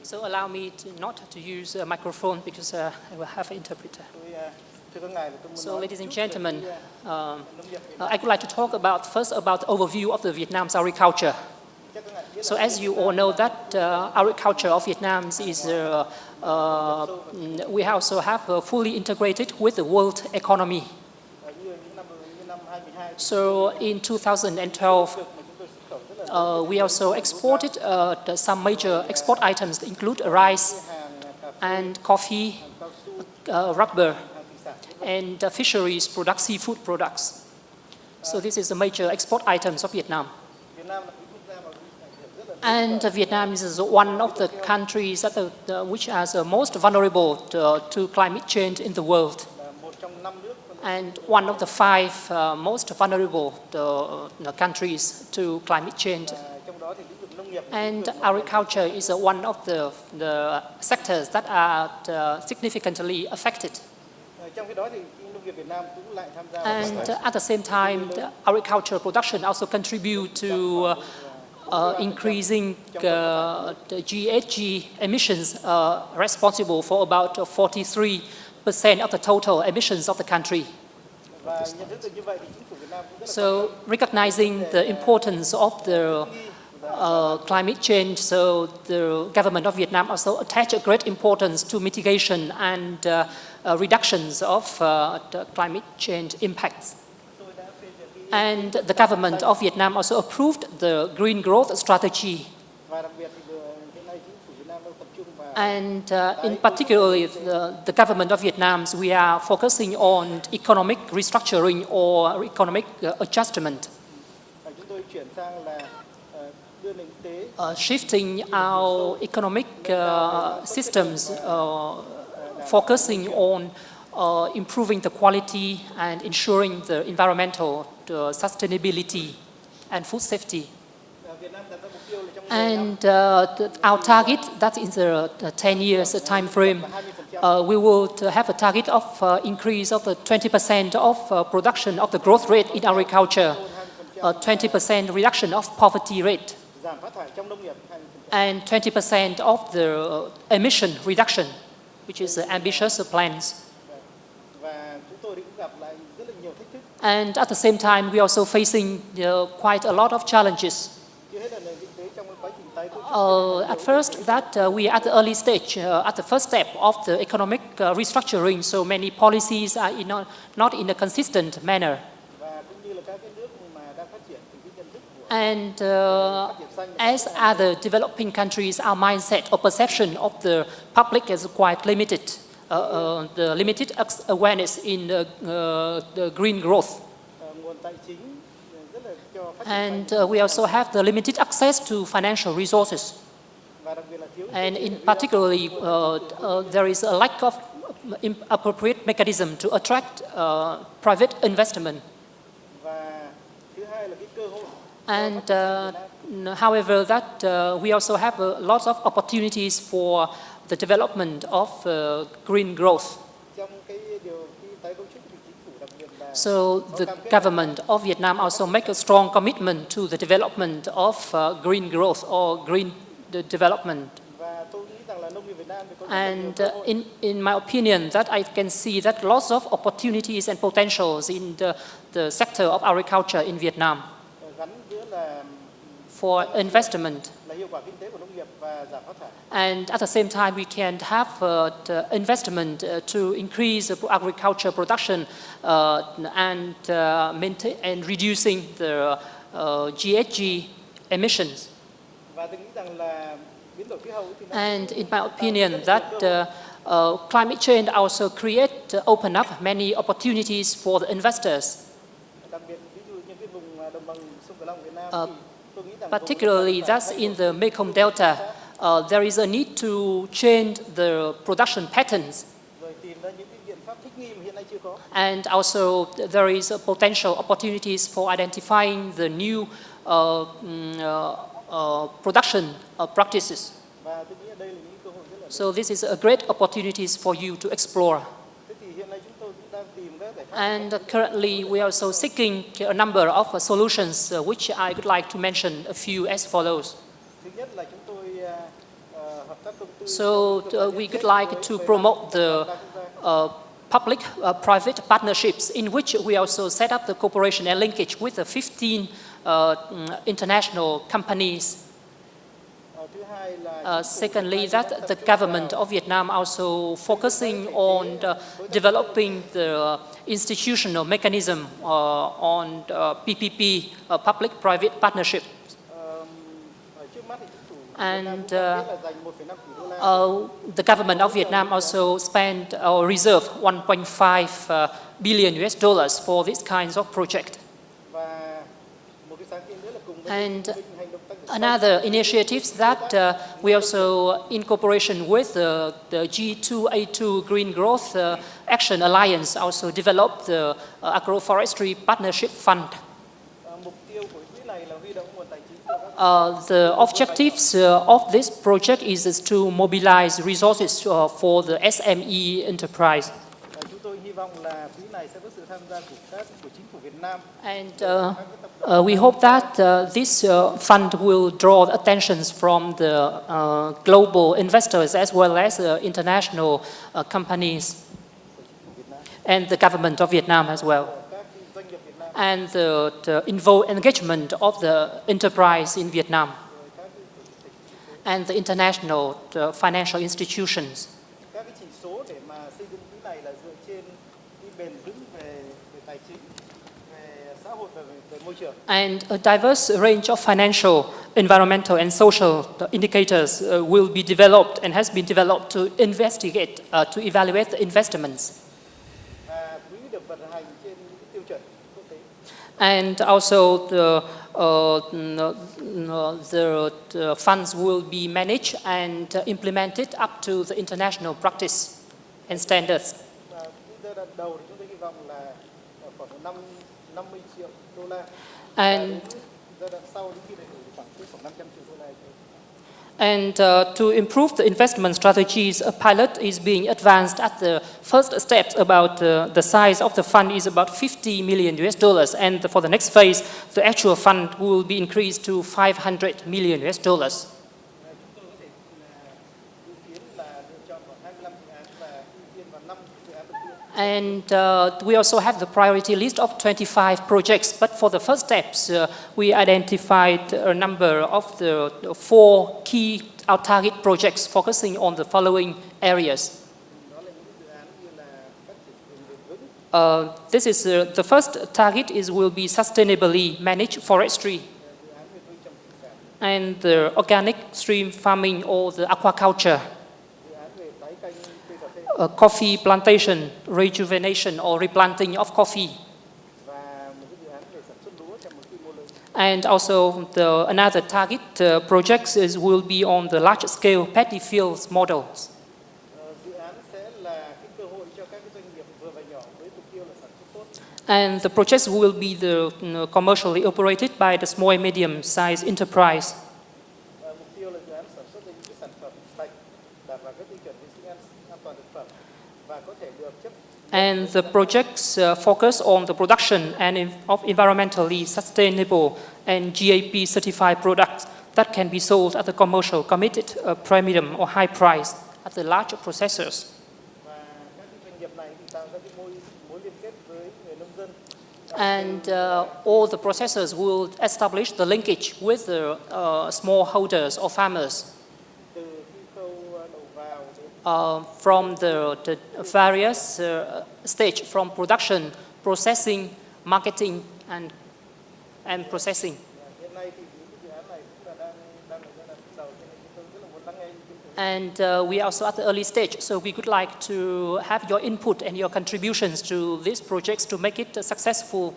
So allow me not to use a microphone because I will have an interpreter. So ladies and gentlemen, I would like to talk first about the overview of the Vietnam's agriculture. So as you all know that agriculture of Vietnam is, we also have fully integrated with the world economy. So in 2012, we also exported some major export items that include rice and coffee, rubber, and fisheries products, seafood products. So this is the major export items of Vietnam. And Vietnam is one of the countries which is most vulnerable to climate change in the world. And one of the 5 most vulnerable countries to climate change. And agriculture is one of the sectors that are significantly affected. And at the same time, the agricultural production also contributes to increasing the GHG emissions responsible for about 43% of the total emissions of the country. So recognizing the importance of the climate change, so the government of Vietnam also attach a great importance to mitigation and reductions of the climate change impacts. And the government of Vietnam also approved the green growth strategy. And in particular, the government of Vietnam, we are focusing on economic restructuring or economic adjustment. Shifting our economic systems, focusing on improving the quality and ensuring the environmental sustainability and food safety. And our target, that is the 10 years time frame, we will have a target of increase of 20% of production of the growth rate in agriculture, 20% reduction of poverty rate, and 20% of the emission reduction, which is ambitious plans. And at the same time, we are also facing quite a lot of challenges. At first, we are at the early stage, at the first step of the economic restructuring, so many policies are not in a consistent manner. And as other developing countries, our mindset or perception of the public is quite limited. The limited awareness in the green growth. And we also have the limited access to financial resources. And in particularly, there is a lack of appropriate mechanism to attract private investment. And however, we also have lots of opportunities for the development of green growth. So the government of Vietnam also make a strong commitment to the development of green growth or green development. And in my opinion, that I can see that lots of opportunities and potentials in the sector of agriculture in Vietnam for investment. And at the same time, we can have the investment to increase agriculture production and maintain and reducing the GHG emissions. And in my opinion, that climate change also open up many opportunities for the investors. Particularly that's in the Mekong Delta, there is a need to change the production patterns. And also there is a potential opportunities for identifying the new production practices. So this is a great opportunities for you to explore. And currently, we are also seeking a number of solutions, which I would like to mention a few as follows. So we would like to promote the public-private partnerships, in which we also set up the cooperation and linkage with the 15 international companies. Secondly, that the government of Vietnam also focusing on developing the institutional mechanism on PPP, public-private partnership. And the government of Vietnam also spent or reserved 1.5 billion US dollars for these kinds of projects. And another initiatives that we also, in cooperation with the G2A2 Green Growth Action Alliance, also developed the Agroforestry Partnership Fund. The objectives of this project is to mobilize resources for the SME enterprise. And we hope that this fund will draw attention from the global investors as well as international companies and the government of Vietnam as well. And the engagement of the enterprise in Vietnam and the international financial institutions. And a diverse range of financial, environmental and social indicators will be developed and has been developed to investigate, to evaluate the investments. And also the funds will be managed and implemented up to the international practice and standards. And to improve the investment strategies, a pilot is being advanced at the first steps. About the size of the fund is about 50 million US dollars, and for the next phase, the actual fund will be increased to 500 million US dollars. And we also have the priority list of 25 projects, but for the first steps, we identified a number of the 4 key target projects focusing on the following areas. This is the first target will be sustainably managed forestry and the organic stream farming or the aquaculture. Coffee plantation, rejuvenation or replanting of coffee. And also another target projects will be on the large-scale paddy fields models. And the projects will be commercially operated by the small and medium-sized enterprise. And the projects focus on the production of environmentally sustainable and GAP certified products that can be sold at the commercial committed premium or high price at the larger processors. And all the processors will establish the linkage with the smallholders or farmers. From the various stages, from production, processing, marketing, and processing. And we are also at the early stage, so we would like to have your input and your contributions to these projects to make it successful